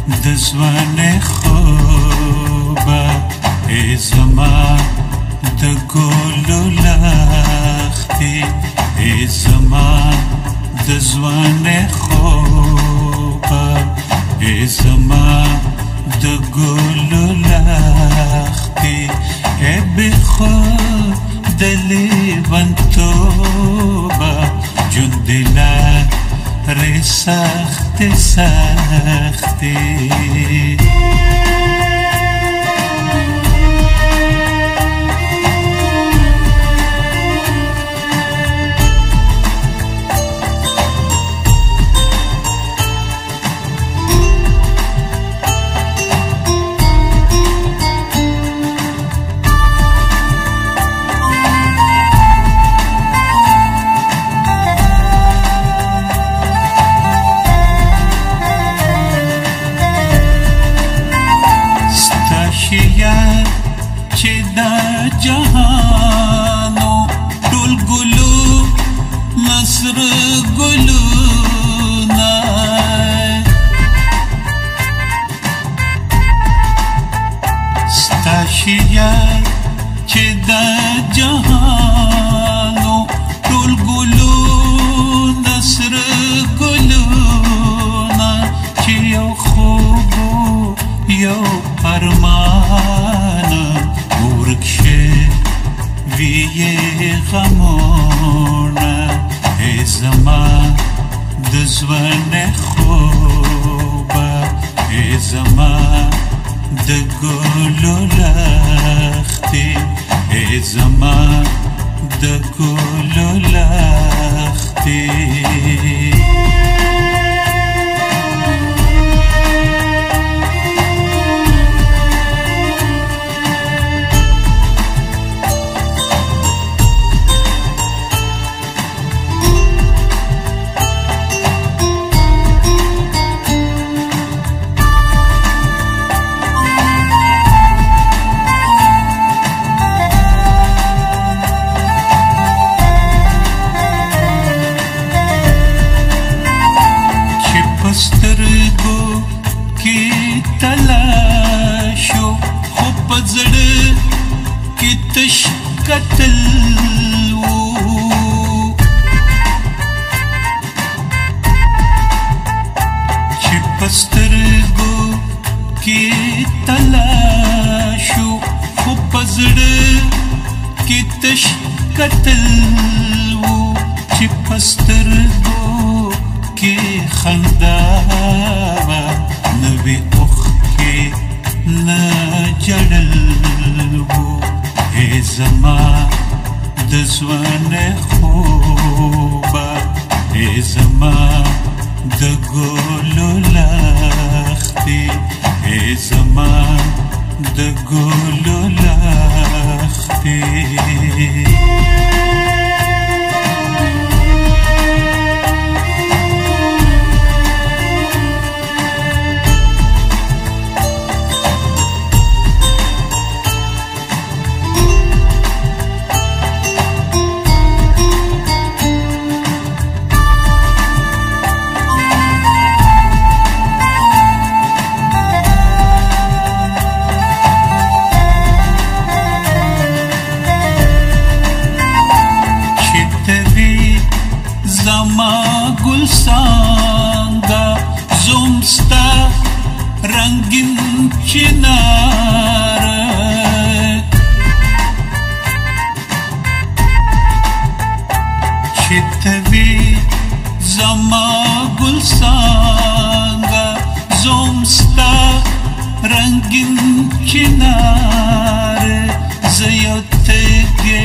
د ځوان خوبه ای زما د ګلو لختې ای زما د ځوان خوبه ای زما د ګلو لختې ای بخود د لیونتوبه ژوند د لارې سختې سختې چې دا جهانو ټول ګلو نصر ګلونه ستا شیار چې دا جهانو ټول ګلو نصر ګلونه چې یو خوب یو ارمان ورکشه ویه غمونه ای زما د ځوان خوبه ای زما د ګلو لختې ای زما د ګلو لختې سترګو کې تلاشو خو په زړه کې تش قتل وو چې په سترګو کې تلاشو خو په زړه کې تش قتل وو چې په سترګو کې خندا نوی اوخ کې نه جړل وو ای زما د ځوان خوبه ای زما د ګلو لختې ای زما د ګلو لختې زما گل سانگا زمستا رنگین چنار چتوی زما گل سانگا زمستا رنگین چنار زیادتگی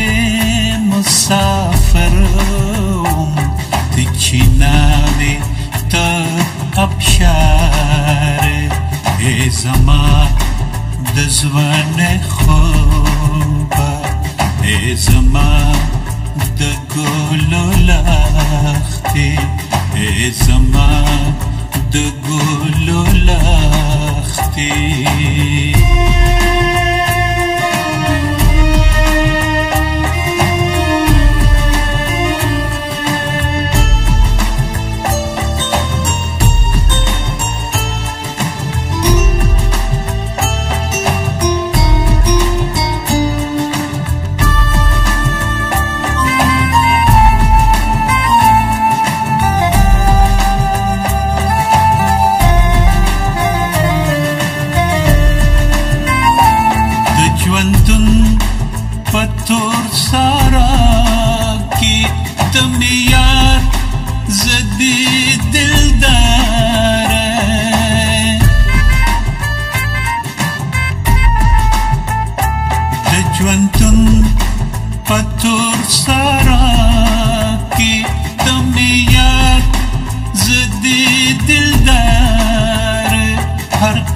مسافر چیناوی تا ابشاره ای زما د ځوان خوبه ای زما د ګلو لختې ای زما د ګلو لختې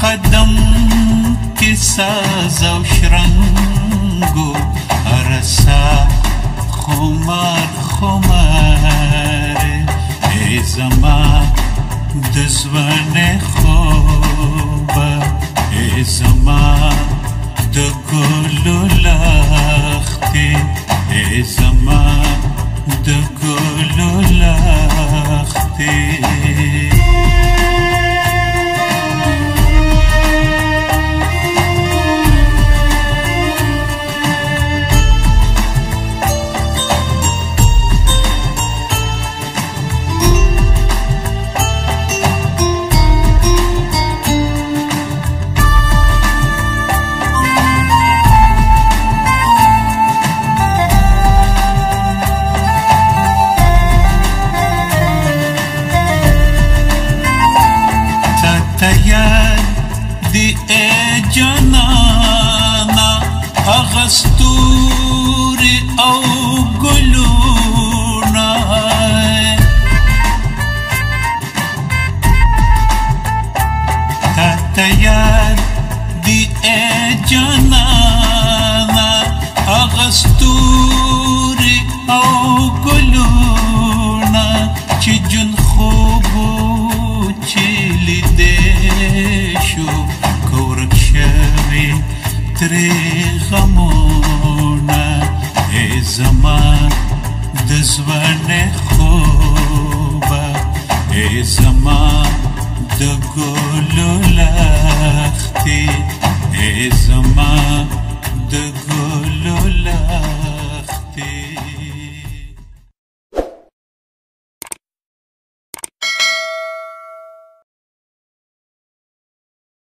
قدم کې ساز او شرنګو ارسا خمار خمار ای زما د ځوانۍ خوبه ای زما د ګلو لښتې ای زما د ګلو لښتې دی ای جانانا اغستوری او گلونا تا یاد دی ای جانانا اغستوری او گلونا چی جن خوبو چی لیدشو کورک شوی تری غمونا ای زما د ځوانۍ خوبه ای زما د ګلو لښتې